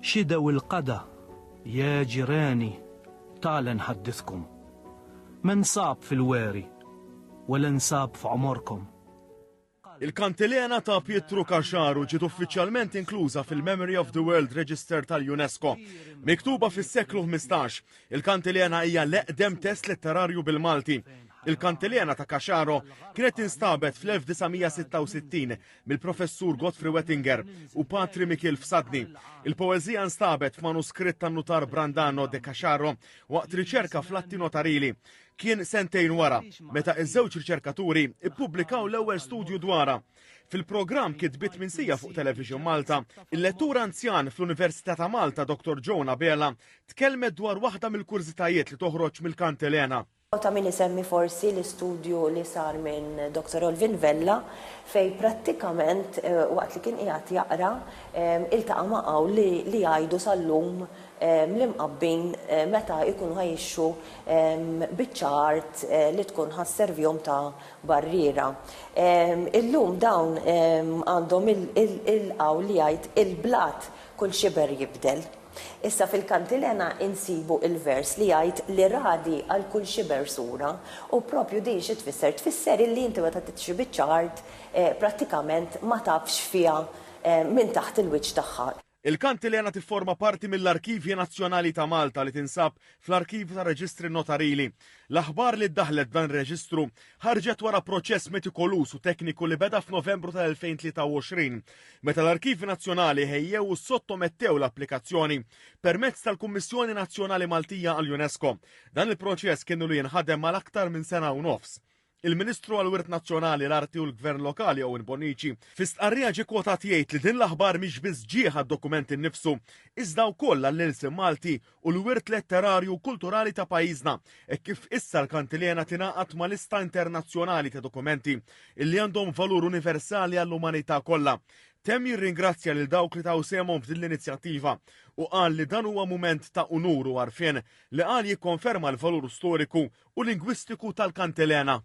شدة والقدة يا جيراني تعال نحدثكم، ما نصاب في الواري ولا نصاب في عمركم. Il-kantilena ta' Pietro Caxaro ġiet uffiċjalment inkluża fil-Memory of the World Register tal-UNESCO. Miktuba fis-seklu 15, il-kantilena hija l-eqdem test letterarju bil-Malti. Il-kantilena ta' Caxaro kienet instabet fl-1966 mill-professur Godfrey Wettinger u Patri Mikil Fsadni. Il-poeżija instabet f'manuskritt tan-nutar Brandano de Caxaro waqt riċerka fl-atti notarili. Kien sentejn wara, meta iż-żewġ riċerkaturi ippubblikaw l-ewwel studju dwarha. Fil-programm kitbit minsija fuq Television Malta, il-lettur anzjan fl-Università ta' Malta Dr. Joan Abela tkellmet dwar waħda mill-kurzitajiet li toħroġ mill-kantilena. Ta' min isemmi forsi l-istudju li sar minn Dr. Olvin Vella fej prattikament waqt li kien qiegħed jaqra iltaqa' maqgħu li jgħidu sal-lum l-imqabbin meta jkunu ħajixxu biċ-ċart li tkun ħasservjhom ta' barriera. Illum dawn għandhom il-qaw li jgħid il-blat kull xiber jibdel. Issa fil-kantilena insibu il-vers li jgħid li radi għal kull xiber sura u propju din xi tfisser illi inti meta titxi biċ-ċart prattikament ma tafx fiha minn taħt il-wiċċ tagħha. Il-kantilena tifforma parti mill-Arkivji Nazzjonali ta' Malta li tinsab fl-Arkivju ta' Reġistri Notarili. L-aħbar li ddaħlet dan ir-reġistru ħarġet wara proċess metikolus u tekniku li beda f'Novembru tal-2023, meta l-Arkivji Nazzjonali ħejjew u sottomettew l-applikazzjoni permezz tal-Kummissjoni Nazzjonali Maltija għall-UNESCO. Dan il-proċess kienu li jinħadem mal aktar minn sena u nofs. Il-Ministru għall-Wirt Nazzjonali l-Arti u l-Gvern Lokali Owen Bonnici fi-stqarrija ġie kwotat jgħid li din l-aħbar mhix biss ġieħ għad-dokument innifsu, iżda wkoll għall-ilsim Malti u l-wirt letterarju u kulturali ta' pajjiżna, e kif issa l-kantilena tingħaqad ma' lista internazzjonali ta' dokumenti illi għandhom valur universali għall-umanità kollha. Temm jirringrazzja lil dawk li taw semhom f'din l-inizjattiva u qal li dan huwa mument ta' unur u għarfien li qal jikkonferma l-valur storiku u lingwistiku tal-kantilena.